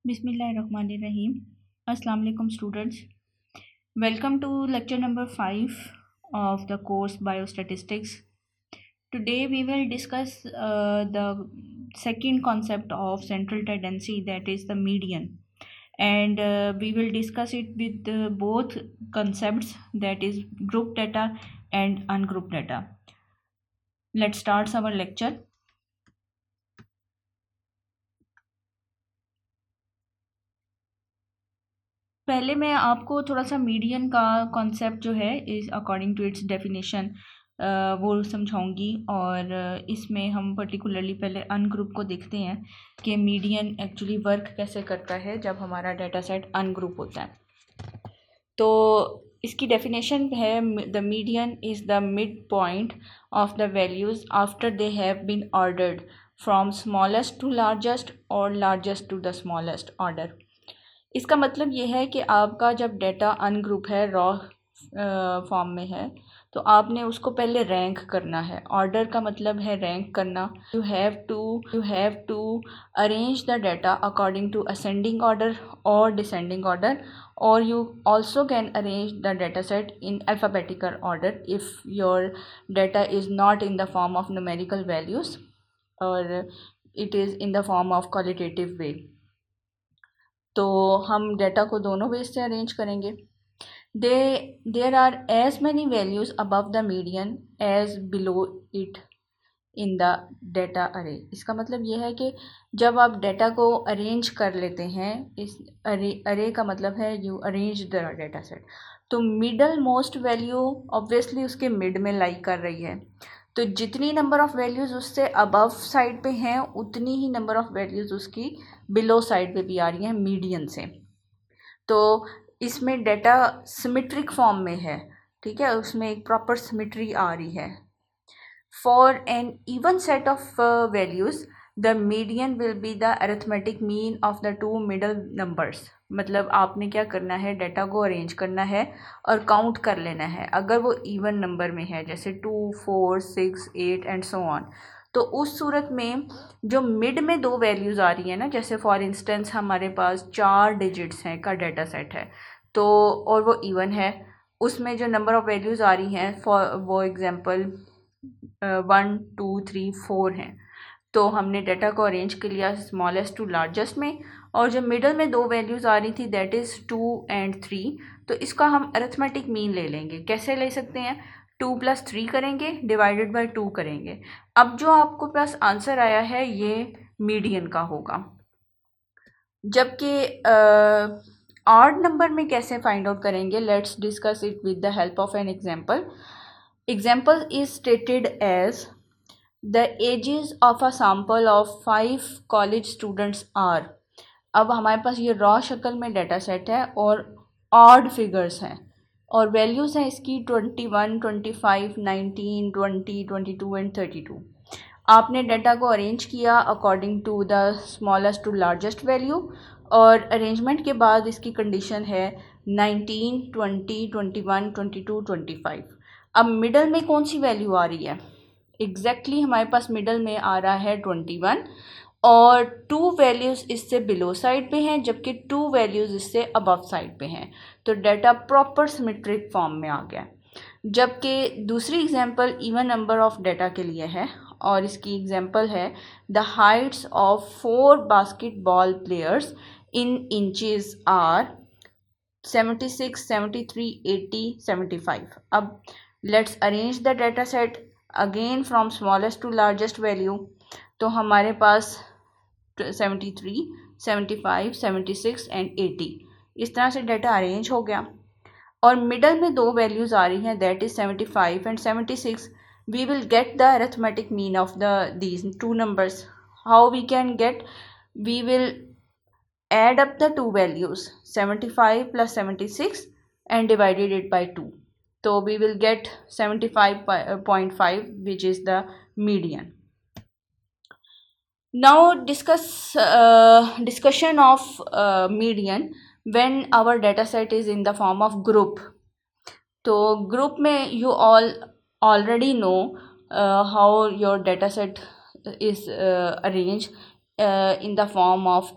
Bismillahirrahmanirrahim. Assalamu alaikum students. Welcome to lecture number 5 of the course Biostatistics. Today we will discuss the second concept of central tendency, that is the median, and we will discuss it with both concepts, that is group data and ungrouped data. Let's start our lecture. पहले मैं आपको थोड़ा सा median का concept जो है इस according to it's definition वो समझाऊंगी, और इसमें हम पर्टिकुलरली पहले अनग्रुप को देखते हैं कि मीडियन एक्चुअली वर्क कैसे करता है जब हमारा डाटा सेट अनग्रुप होता है। तो इसकी डेफिनेशन है, the median is the mid point of the values after they have been ordered from smallest to largest और largest to the smallest order. इसका मतलब ये है कि आपका जब डाटा अनग्रुप है, रॉ फॉर्म में है, तो आपने उसको पहले रैंक करना है। ऑर्डर का मतलब है रैंक करना। You have to arrange the data according to ascending order और डिसेंडिंग ऑर्डर, और you also can arrange the data set in alphabetical order if your data is not in the form of numerical values और it is in the form of qualitative way. तो हम data को दोनों way से arrange करेंगे। There are as many values above the median as below it in the data अरे। इसका मतलब ये है कि जब आप डाटा को अरेंज कर लेते हैं, इस अरे का मतलब है you arrange the data set, तो मिडल मोस्ट वैल्यू ऑब्वियसली उसके मिड में लाई कर रही है। तो जितनी नंबर ऑफ़ वैल्यूज़ उससे अबव साइड पे हैं, उतनी ही नंबर ऑफ़ वैल्यूज़ उसकी बिलो साइड पे भी आ रही हैं मीडियन से। तो इसमें डाटा सिमेट्रिक फॉर्म में है, ठीक है, उसमें एक प्रॉपर सिमेट्री आ रही है। For an even set of values the median will be the arithmetic mean of the two middle numbers. मतलब आपने क्या करना है, डाटा को अरेंज करना है और काउंट कर लेना है। अगर वो इवन नंबर में है, जैसे 2, 4, 6, 8 एंड सो ऑन, तो उस सूरत में जो मिड में दो वैल्यूज़ आ रही है ना, जैसे फॉर इंस्टेंस हमारे पास 4 डिजिट्स हैं का डाटा सेट है, तो और वो इवन है, उसमें जो नंबर ऑफ़ वैल्यूज़ आ रही हैं फॉर वो एग्जांपल 1, 2, 3, 4 हैं, तो हमने डाटा को अरेंज कर लिया स्मॉलेस्ट टू लार्जेस्ट में, और जो मिडल में दो वैल्यूज़ आ रही थी दैट इज़ 2 एंड 3, तो इसका हम अरिथमेटिक मीन ले लेंगे। कैसे ले सकते हैं, 2 + 3 करेंगे डिवाइडेड बाय 2 करेंगे। अब जो आपको पास आंसर आया है ये मीडियन का होगा। जबकि ऑड नंबर में कैसे फाइंड आउट करेंगे, let's discuss it with the help of an example. Example is stated as the ages of a sample of 5 college students are. अब हमारे पास ये रॉ शक्ल में डाटा सेट है और ऑड फिगर्स हैं और वैल्यूज़ हैं इसकी 21, 25, 19, 20, 22 एंड 32। आपने डाटा को अरेंज किया according to the smallest to largest value, और अरेंजमेंट के बाद इसकी कंडीशन है 19, 20, 21, 22, 25। अब मिडल में कौन सी वैल्यू आ रही है, एग्जैक्टली हमारे पास मिडल में आ रहा है 21, और 2 वैल्यूज़ इससे बिलो साइड पे हैं जबकि 2 वैल्यूज़ इससे अबव साइड पे हैं, तो डाटा प्रॉपर सिमेट्रिक फॉर्म में आ गया। जबकि दूसरी example even number of data के लिए है, और इसकी एग्जांपल है the heights of 4 basketball players in inches are 76, 73, 80, 75। अब let's arrange the data set again from smallest to largest value. तो हमारे पास 73, 75, 76 एंड 80 इस तरह से डाटा अरेंज हो गया, और मिडल में दो वैल्यूज़ आ रही हैं that is 75 and 76। we will get the arithmetic mean of these two numbers. How we can get, we will add up the two values 75 plus 76 and divided it by 2, so we will get 75.5 which is the median. Now discussion of median when our data set is in the form of group. तो group में you all already know how your data set is arranged in the form of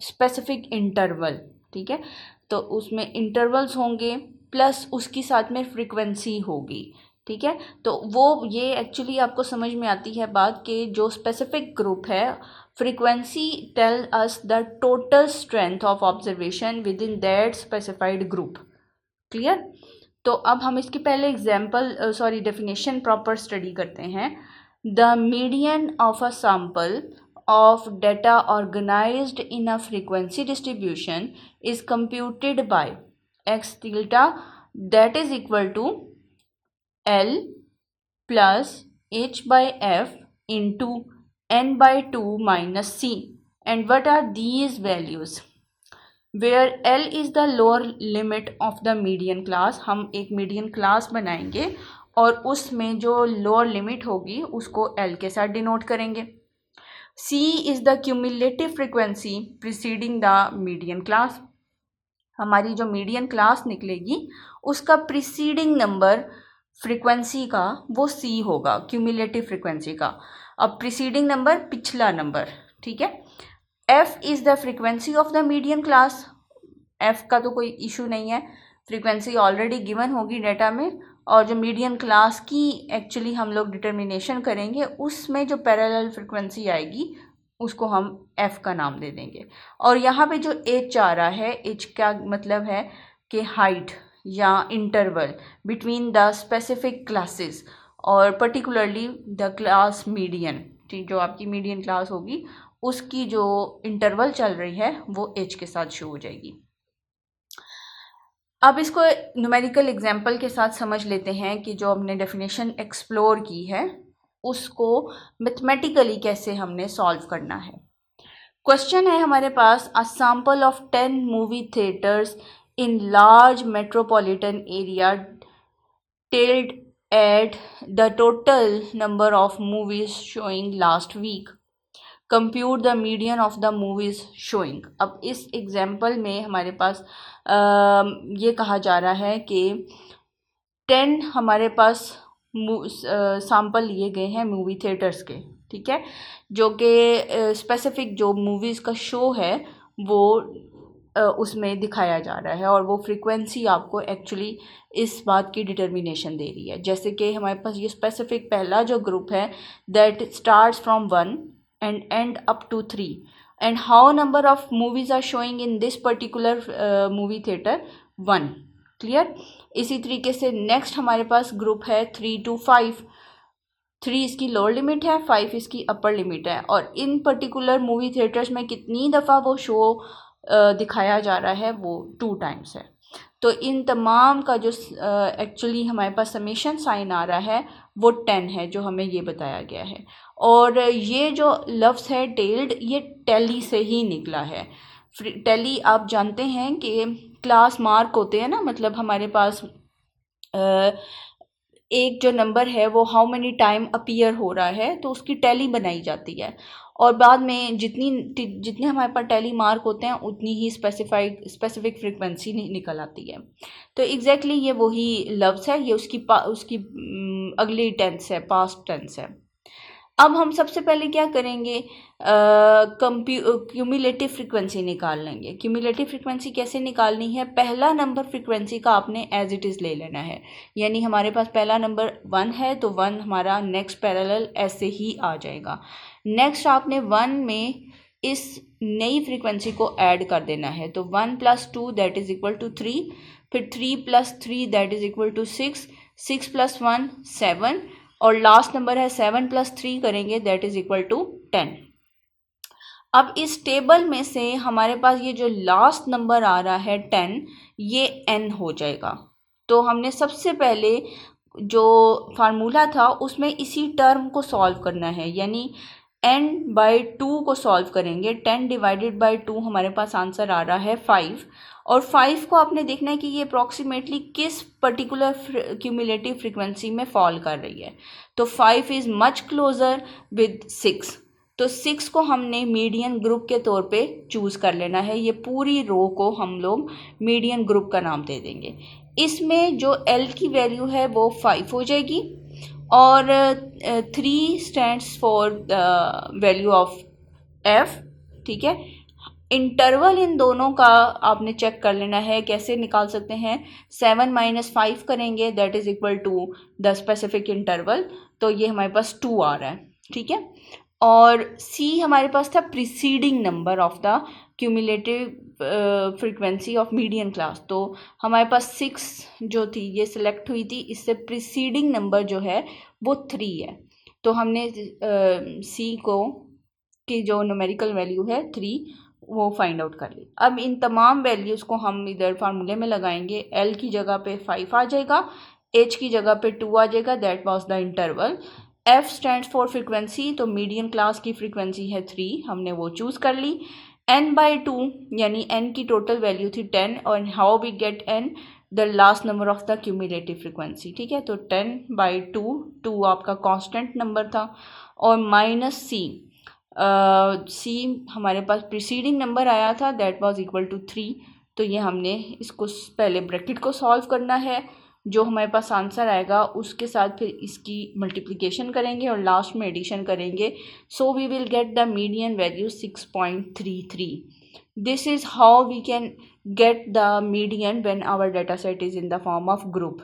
specific interval, ठीक है। तो उसमें intervals होंगे plus उसकी साथ में फ्रीक्वेंसी होगी, ठीक है। तो वो ये एक्चुअली आपको समझ में आती है बात कि जो स्पेसिफिक ग्रुप है, frequency tell us the total strength of observation with in that specified group. Clear. तो अब हम इसके पहले डेफिनेशन प्रॉपर स्टडी करते हैं। The median of a sample of data organized in a frequency distribution is computed by x theta, that is equal to L plus h by f into n by 2 minus c. And what are these values? Where L is the lower limit of the median class, हम एक median class बनाएंगे और उसमें जो lower limit होगी उसको L के साथ डिनोट करेंगे। C is the cumulative frequency preceding the median class, हमारी जो मीडियन क्लास निकलेगी उसका प्रीसीडिंग नंबर फ्रीक्वेंसी का वो C होगा, क्यूमुलेटिव फ्रीक्वेंसी का। अब प्रीसीडिंग नंबर पिछला नंबर, ठीक है। F is the frequency of the median class, F का तो कोई इशू नहीं है, फ्रीक्वेंसी ऑलरेडी गिवन होगी डाटा में, और जो मीडियन क्लास की एक्चुअली हम लोग डिटर्मिनेशन करेंगे उसमें जो पैरेलल फ्रीक्वेंसी आएगी उसको हम F का नाम दे देंगे। और यहाँ पे जो H आ रहा है, H का मतलब है कि हाइट या interval between the specific classes और पर्टिकुलरली द क्लास मीडियन, ठीक, जो आपकी मीडियन क्लास होगी उसकी जो इंटरवल चल रही है वो H के साथ शो हो जाएगी। अब इसको न्यूमेरिकल एग्जाम्पल के साथ समझ लेते हैं कि जो हमने डेफिनेशन एक्सप्लोर की है उसको मैथमेटिकली कैसे हमने सॉल्व करना है। क्वेश्चन है हमारे पास, a sample of 10 movie theatres in large metropolitan area told at the total number of movies showing last week, compute the median of the movies showing. अब इस एग्जाम्पल में हमारे पास ये कहा जा रहा है कि 10 हमारे पास सैंपल लिए गए हैं मूवी थिएटर्स के, ठीक है, जो कि स्पेसिफिक जो मूवीज़ का शो है वो उसमें दिखाया जा रहा है, और वो फ्रीक्वेंसी आपको एक्चुअली इस बात की डिटर्मिनेशन दे रही है। जैसे कि हमारे पास ये स्पेसिफिक पहला जो ग्रुप है that starts from 1 and end up to 3, and how number of movies are showing in this particular movie theater, 1। Clear. इसी तरीके से नेक्स्ट हमारे पास ग्रुप है 3 to 5, 3 इसकी लोअर लिमिट है, 5 इसकी अपर लिमिट है, और इन पर्टिकुलर मूवी थिएटर्स में कितनी दफ़ा वो शो दिखाया जा रहा है वो 2 टाइम्स है। तो इन तमाम का जो एक्चुअली हमारे पास समेशन साइन आ रहा है वो 10 है, जो हमें ये बताया गया है। और ये जो लफ्ज़ है टेल्ड, ये टेली से ही निकला है। टेली आप जानते हैं कि क्लास मार्क होते हैं ना, मतलब हमारे पास एक जो नंबर है वो हाउ मेनी टाइम अपीयर हो रहा है तो उसकी टैली बनाई जाती है, और बाद में जितने हमारे पास टैली मार्क होते हैं उतनी ही स्पेसिफिक फ्रीक्वेंसी निकल आती है। तो एग्जैक्टली ये वही लफ्ज़ है, ये उसकी अगली टेंस है, पास्ट टेंस है। अब हम सबसे पहले क्या करेंगे, क्यूमुलेटिव फ्रीक्वेंसी निकाल लेंगे। क्यूमुलेटिव फ्रीक्वेंसी कैसे निकालनी है, पहला नंबर फ्रीक्वेंसी का आपने एज इट इज़ ले लेना है, यानी हमारे पास पहला नंबर 1 है तो 1 हमारा नेक्स्ट पैरेलल ऐसे ही आ जाएगा। नेक्स्ट आपने 1 में इस नई फ्रीक्वेंसी को ऐड कर देना है, तो 1 + 2 दैट इज़ इक्वल टू 3, फिर 3 + 3 दैट इज़ इक्वल टू 6, 6 + 1 7, और लास्ट नंबर है 7 + 3 करेंगे दैट इज़ इक्वल टू 10। अब इस टेबल में से हमारे पास ये जो लास्ट नंबर आ रहा है 10, ये n हो जाएगा। तो हमने सबसे पहले जो फार्मूला था उसमें इसी टर्म को सॉल्व करना है, यानी n/2 को सॉल्व करेंगे। 10 डिवाइडेड बाई 2 हमारे पास आंसर आ रहा है 5, और 5 को आपने देखना है कि ये अप्रॉक्सीमेटली किस पर्टिकुलर क्यूमुलेटिव फ्रीक्वेंसी में फॉल कर रही है। तो 5 इज़ मच क्लोज़र विद 6, तो 6 को हमने मीडियन ग्रुप के तौर पे चूज़ कर लेना है। ये पूरी रो को हम लोग मीडियन ग्रुप का नाम दे देंगे। इसमें जो L की वैल्यू है वो 5 हो जाएगी, और 3 stands for the value of F, ठीक है। इंटरवल इन दोनों का आपने चेक कर लेना है। कैसे निकाल सकते हैं, 7 - 5 करेंगे, that is equal to the specific interval, तो ये हमारे पास 2 आ रहा है, ठीक है। और सी हमारे पास था preceding number of the cumulative frequency of median class, तो हमारे पास 6 जो थी ये सिलेक्ट हुई थी, इससे प्रीसीडिंग नंबर जो है वो 3 है, तो हमने सी को की जो न्यूमेरिकल वैल्यू है 3 वो फाइंड आउट कर ली। अब इन तमाम वैल्यूज़ को हम इधर फार्मूले में लगाएंगे। एल की जगह पे 5 आ जाएगा, एच की जगह पे 2 आ जाएगा, that was the interval. F stands for frequency, तो मीडियन क्लास की फ्रीक्वेंसी है 3, हमने वो चूज़ कर ली। n/2 यानी n की टोटल वैल्यू थी 10, और how we get n, the last number of the cumulative frequency, ठीक है। तो 10/2, 2 आपका कांस्टेंट नंबर था, और माइनस सी हमारे पास प्रीसीडिंग नंबर आया था, दैट वाज इक्वल टू 3, तो ये हमने इसको पहले ब्रैकेट को सॉल्व करना है, जो हमारे पास आंसर आएगा उसके साथ फिर इसकी मल्टीप्लिकेशन करेंगे और लास्ट में एडिशन करेंगे, so we will get the median value 6.33। This is how we can get the median when our data set is in the form of group.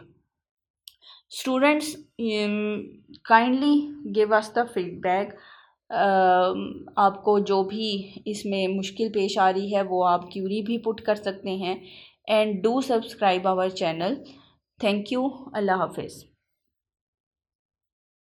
Students, kindly give us the feedback. आपको जो भी इसमें मुश्किल पेश आ रही है वो आप क्यूरी भी पुट कर सकते हैं, and do subscribe our channel. Thank you, Allah हाफिज़।